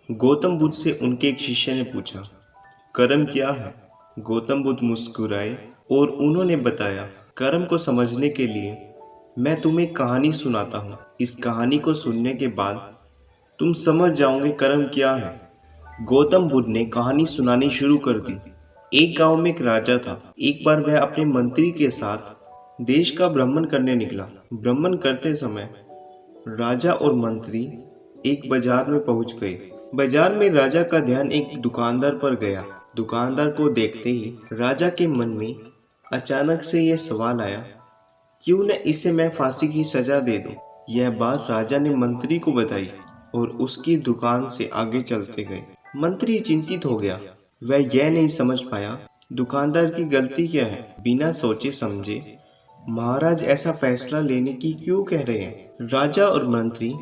गौतम बुद्ध से उनके एक शिष्य ने पूछा, कर्म क्या है? गौतम बुद्ध मुस्कुराए और उन्होंने बताया, कर्म को समझने के लिए मैं तुम्हें एक कहानी सुनाता हूँ। इस कहानी को सुनने के बाद तुम समझ जाओगे कर्म क्या है। गौतम बुद्ध ने कहानी सुनानी शुरू कर दी। एक गांव में एक राजा था। एक बार वह अपने मंत्री के साथ देश का भ्रमण करने निकला। भ्रमण करते समय राजा और मंत्री एक बाजार में पहुंच गए। बाजार में राजा का ध्यान एक दुकानदार पर गया। दुकानदार को देखते ही राजा के मन में अचानक से यह सवाल आया, क्यों न इसे मैं फांसी की सजा दे दूं। यह बात राजा ने मंत्री को बताई और उसकी दुकान से आगे चलते गए। मंत्री चिंतित हो गया। वह यह नहीं समझ पाया दुकानदार की गलती क्या है। बिना सोचे समझे महाराज ऐसा फैसला लेने की क्यों कह रहे हैं। राजा और मंत्री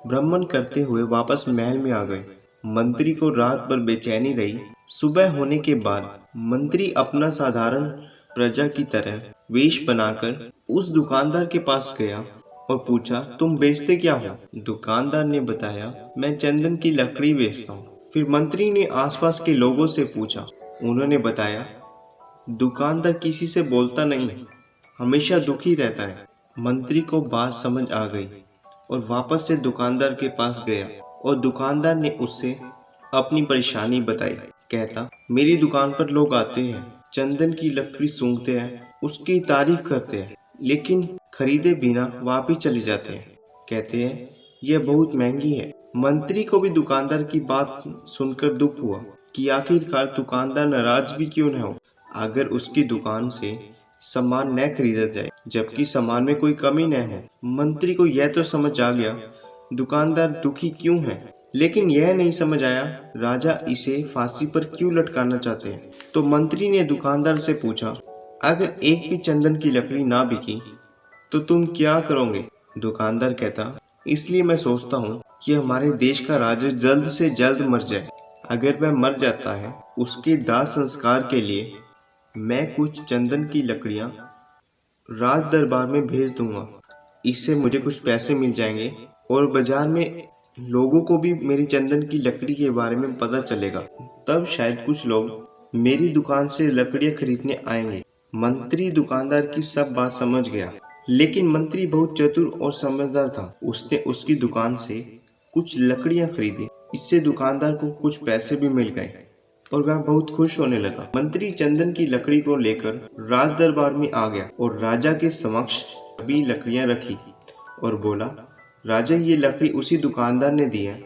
भ्रमण करते हुए वापस महल में आ गए। मंत्री को रात भर बेचैनी रही। सुबह होने के बाद मंत्री अपना साधारण प्रजा की तरह वेश बनाकर उस दुकानदार के पास गया और पूछा, तुम बेचते क्या हो? दुकानदार ने बताया, मैं चंदन की लकड़ी बेचता हूँ। फिर मंत्री ने आसपास के लोगों से पूछा। उन्होंने बताया, दुकानदार किसी से बोलता नहीं, हमेशा दुखी रहता है। मंत्री को बात समझ आ गई और वापस से दुकानदार के पास गया और दुकानदार ने उससे अपनी परेशानी बताई। कहता, मेरी दुकान पर लोग आते हैं, चंदन की लकड़ी सूंघते हैं, उसकी तारीफ करते हैं, लेकिन खरीदे बिना वापिस चले जाते हैं। कहते हैं यह बहुत महंगी है। मंत्री को भी दुकानदार की बात सुनकर दुख हुआ कि आखिरकार दुकानदार नाराज भी क्यों न हो अगर उसकी दुकान से सामान न खरीदा जाए, जबकि सामान में कोई कमी न हो। मंत्री को यह तो समझ आ गया दुकानदार दुखी क्यों है, लेकिन यह नहीं समझ आया राजा इसे फांसी पर क्यों लटकाना चाहते हैं। तो मंत्री ने दुकानदार से पूछा, अगर एक भी चंदन की लकड़ी ना बिकी तो तुम क्या करोगे? दुकानदार कहता, इसलिए मैं सोचता हूँ कि हमारे देश का राजा जल्द से जल्द मर जाए। अगर वह मर जाता है, उसके दाह संस्कार के लिए मैं कुछ चंदन की लकड़ियाँ राज दरबार में भेज दूंगा। इससे मुझे कुछ पैसे मिल जाएंगे और बाजार में लोगों को भी मेरी चंदन की लकड़ी के बारे में पता चलेगा। तब शायद कुछ लोग मेरी दुकान से लकड़ियाँ खरीदने आएंगे। मंत्री दुकानदार की सब बात समझ गया, लेकिन मंत्री बहुत चतुर और समझदार था। उसने उसकी दुकान से कुछ लकड़ियाँ खरीदी। इससे दुकानदार को कुछ पैसे भी मिल गए और वह बहुत खुश होने लगा। मंत्री चंदन की लकड़ी को लेकर राज दरबार में आ गया और राजा के समक्ष सभी लकड़ियां रखी और बोला, राजा, ये लकड़ी उसी दुकानदार ने दी है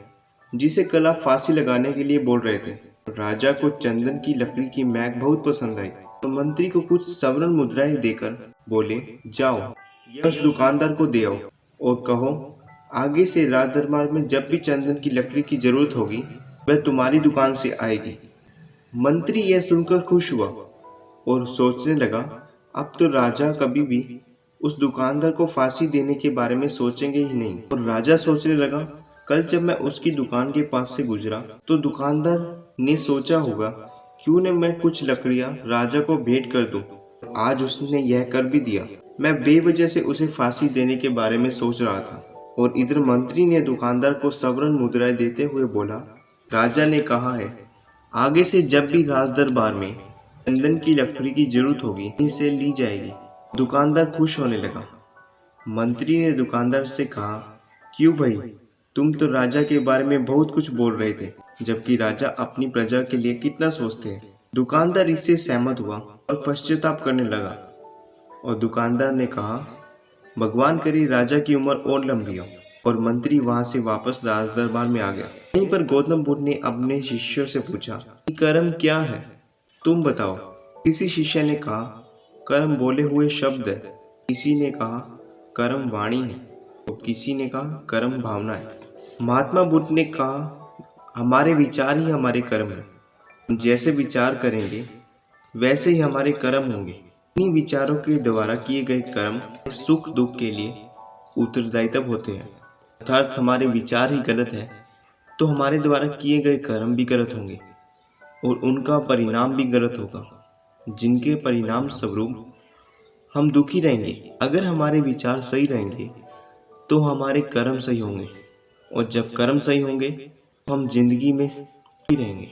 जिसे कल आप फांसी लगाने के लिए बोल रहे थे। राजा को चंदन की लकड़ी की महक बहुत पसंद आई तो मंत्री को कुछ स्वर्ण मुद्राएं देकर बोले, जाओ यह उस दुकानदार को दे आओ और कहो, आगे से राज दरबार में जब भी चंदन की लकड़ी की जरूरत होगी वह तुम्हारी दुकान से आएगी। मंत्री यह सुनकर खुश हुआ और सोचने लगा, अब तो राजा कभी भी उस दुकानदार को फांसी देने के बारे में सोचेंगे ही नहीं। और राजा सोचने लगा, कल जब मैं उसकी दुकान के पास से गुजरा तो दुकानदार ने सोचा होगा, क्यों न मैं कुछ लकड़ियां राजा को भेंट कर दूं। आज उसने यह कर भी दिया। मैं बेवजह से उसे फांसी देने के बारे में सोच रहा था। और इधर मंत्री ने दुकानदार को स्वर्ण मुद्राएं देते हुए बोला, राजा ने कहा है, आगे से जब भी राज दरबार में चंदन की लकड़ी की जरूरत होगी इसे ली जाएगी। दुकानदार खुश होने लगा। मंत्री ने दुकानदार से कहा, क्यों भाई, तुम तो राजा के बारे में बहुत कुछ बोल रहे थे, जबकि राजा अपनी प्रजा के लिए कितना सोचते हैं। दुकानदार इससे सहमत हुआ और पश्चाताप करने लगा और दुकानदार ने कहा, भगवान करे राजा की उम्र और लंबी हो। और मंत्री वहां से वापस राज दरबार में आ गया। यहीं पर गौतम बुद्ध ने अपने शिष्यों से पूछा, कर्म क्या है, तुम बताओ। किसी शिष्य ने कहा, कर्म बोले हुए शब्द है। किसी ने कहा, कर्म वाणी है। और किसी ने कहा, कर्म भावना है। महात्मा बुद्ध ने कहा, हमारे विचार ही हमारे कर्म है। हम जैसे विचार करेंगे वैसे ही हमारे कर्म होंगे। इन्हीं विचारों के द्वारा किए गए कर्म सुख दुख के लिए उत्तरदायित्व होते हैं। अर्थात हमारे विचार ही गलत है तो हमारे द्वारा किए गए कर्म भी गलत होंगे और उनका परिणाम भी गलत होगा, जिनके परिणाम स्वरूप हम दुखी रहेंगे। अगर हमारे विचार सही रहेंगे तो हमारे कर्म सही होंगे और जब कर्म सही होंगे हम जिंदगी में ही रहेंगे।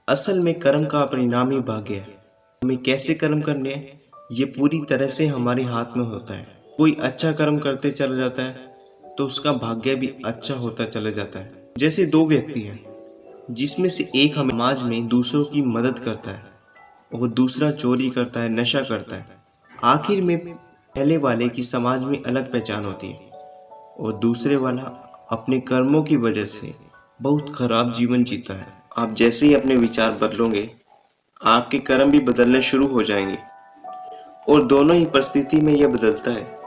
असल में कर्म का परिणाम ही भाग्य है। हमें कैसे कर्म करने हैं ये पूरी तरह से हमारे हाथ में होता है। कोई अच्छा कर्म करते चला जाता है तो उसका भाग्य भी अच्छा होता चला जाता है। जैसे दो व्यक्ति हैं जिसमें से एक समाज में दूसरों की मदद करता है और दूसरा चोरी करता है, नशा करता है। आखिर में पहले वाले की समाज में अलग पहचान होती है और दूसरे वाला अपने कर्मों की वजह से बहुत खराब जीवन जीता है। आप जैसे ही अपने विचार बदलोगे आपके कर्म भी बदलने शुरू हो जाएंगे और दोनों ही परिस्थिति में यह बदलता है।